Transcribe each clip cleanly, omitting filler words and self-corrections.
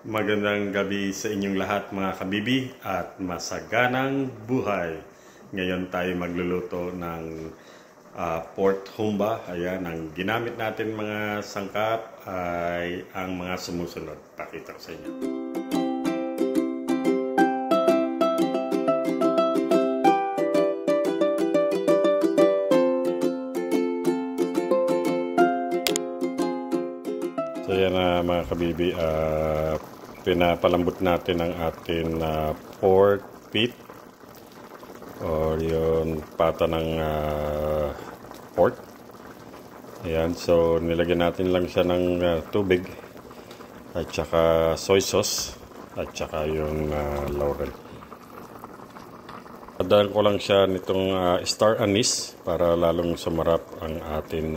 Magandang gabi sa inyong lahat mga kabibi at masaganang buhay. Ngayon tayo magluluto ng pork humba. Ayan, ang ginamit natin mga sangkap ay ang mga sumusunod. Pakita ko sa inyo. So yan mga kabibi, pinapalambot natin ang ating pork feet or yung pata ng pork. Ayan, so nilagyan natin lang siya ng tubig at saka soy sauce at saka yung laurel. Padalan ko lang siya nitong star anise para lalong sumarap ang ating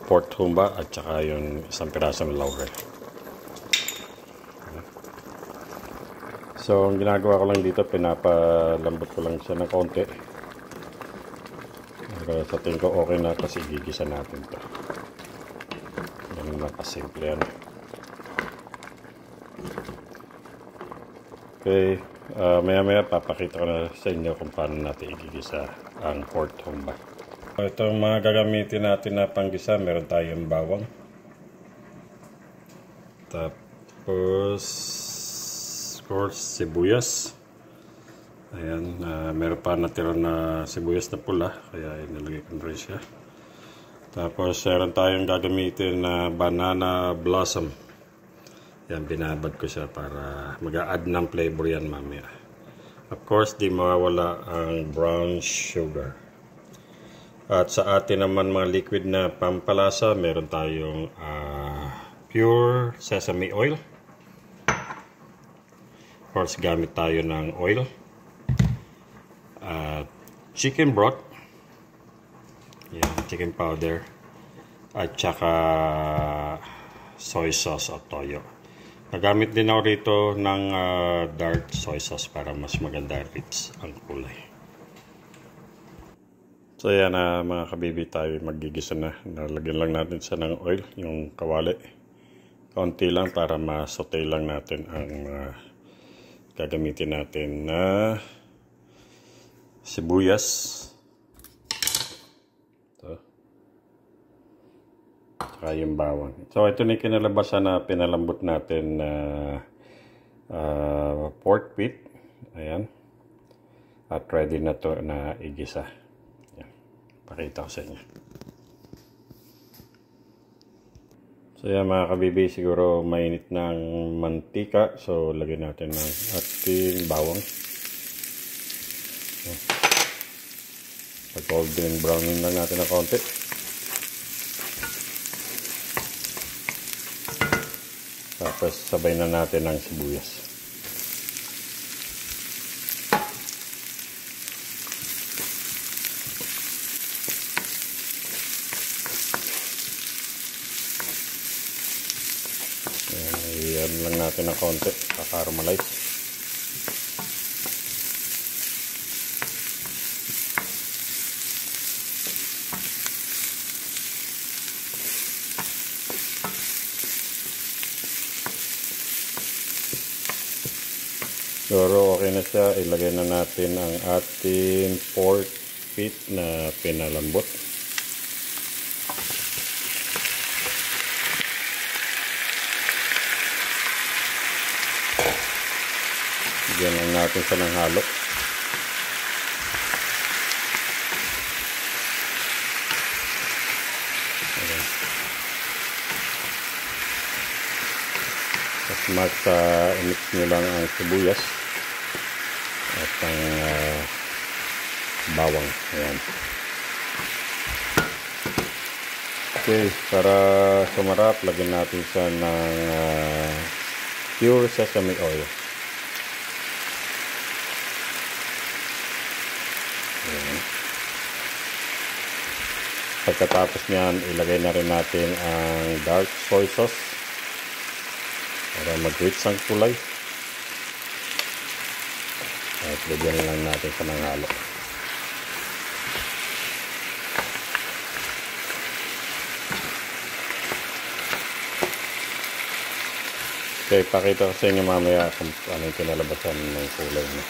pork humba at saka yung isang pirasong laurel. So, ang ginagawa ko lang dito, pinapalambot ko lang siya ng konti. Pero sa tingin ko okay na kasi igigisa natin ito. Ganun lang kasimple yan. Okay, maya-maya papakita ko na sa inyo kung paano natin igigisa ang pork humba. Itong mga gagamitin natin na panggisa, meron tayong bawang. Tapos sibuyas. Ayan, meron pa natira na sibuyas na pula, kaya inilagay ko rin siya. Tapos meron tayong gagamitin na banana blossom. Ayan, binabad ko siya para mag-a-add ng flavor yan mamaya. Of course, di mawawala ang brown sugar. At sa atin naman mga liquid na pampalasa, meron tayong pure sesame oil. Of course, gamit tayo ng oil. Chicken broth. Yan, chicken powder. At saka soy sauce o toyo. Nagamit din ako rito ng dark soy sauce para mas maganda rich ang kulay. So yan mga kabibi, tayo magigisa na. Nalagyan lang natin siya ng oil, yung kawali. Kaunti lang para ma-saute lang natin ang gagamitin natin na sibuyas. Ito. Saka yung bawang. So ito na yung kinalabasan na pinalambot natin na pork feet. Ayan. At ready na to na igisa. Ayan. Pakita ko sa inyo. So yan mga kabibi, siguro mainit na ang mantika. So lagyan natin ng ating bawang. Pag-golden browning lang natin na konti. Tapos sabay na natin ang sibuyas. Ayan lang natin ng konti, kakaramalize. Siguro okay na siya, ilagay na natin ang ating pork feet na pinalambot. Bigyan lang natin siya ng halo. Ayan. Tapos mix nyo lang ang sibuyas at ang bawang. Ayan. Okay, para sumarap, lagyan natin siya ng pure sesame oil. Ayan. Pagkatapos niyan, ilagay na rin natin ang dark soy sauce para mag-rich ang kulay. At lagyan lang natin sa ng halo. Okay, pakita ko sa inyo mamaya kung ano yung kinalabasan ng kulay niya.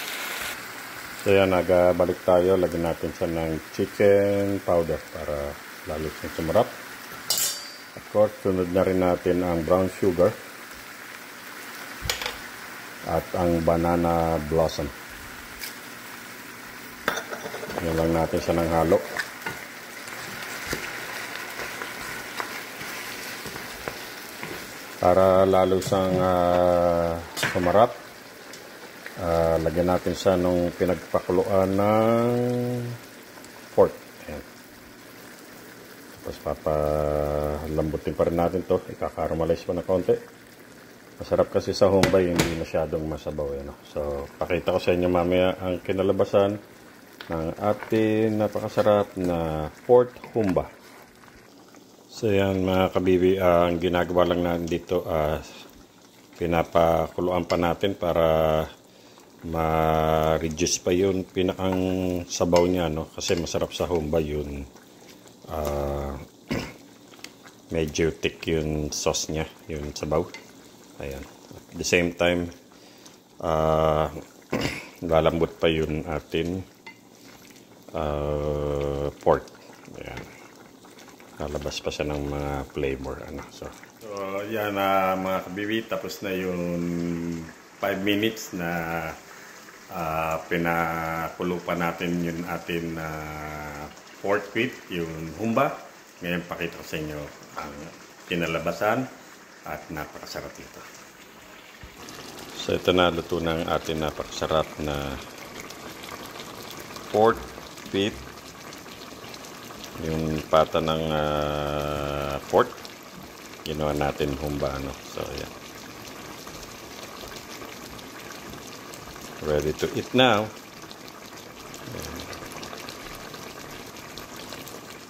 So yan, nagbalik tayo. Lagyan natin siya ng chicken powder para lalo siyang sumarap. Of course, sunod na rin natin ang brown sugar at ang banana blossom. Yan lang natin siya ng halo. Para lalo siyang sumarap. Lagyan natin siya nung pinagpakuluan ng pork. Ayan. Tapos papalambutin pa rin natin to. Ika-caramelize pa na konti. Masarap kasi sa humbay, hindi masyadong masabaw. Ano? So, pakita ko sa inyo mamaya ang kinalabasan ng ating napakasarap na pork humba. So yan mga kabibi, ang ginagawa lang natin dito, pinapakuluan pa natin para ma-reduce pa yun pinakang sabaw niya, no? Kasi masarap sa humba yun, medyo thick yung sauce niya, yung sabaw. Ayan. At the same time, lalambot pa yun atin pork. Ayan. Lalabas pa siya ng mga flavor. Ano. So yan mga kabibi, tapos na yung 5 minutes na pinakulo pa natin yung atin pork with yung humba. Ngayon pakita ko sa inyo ang kinalabasan at napakasarap ito. So ito na, luto ng atin napakasarap na pork with yung pata ng pork. Ginawa natin humba. Ano. So yan. Ready to eat now.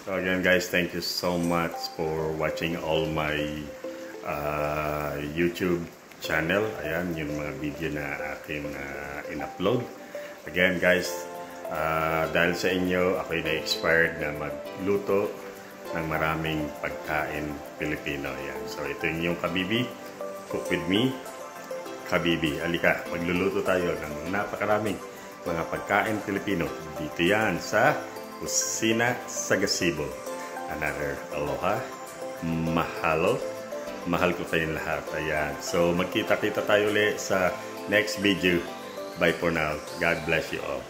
So again guys, thank you so much for watching all my YouTube channel. Ayan, yung mga video na aking in-upload. Again guys, dahil sa inyo, ako'y na-expired na magluto ng maraming pagkain Pilipino. Ayan. So ito yung Kabibi, Cook With Me. Kabibi, alika, magluluto tayo ng napakaraming mga pagkain Pilipino. Dito yan sa Kusina sa Gazebo. Another aloha, mahalo, mahal ko kayong lahat. Ayan. So magkita-kita tayo ulit sa next video. Bye for now. God bless you all.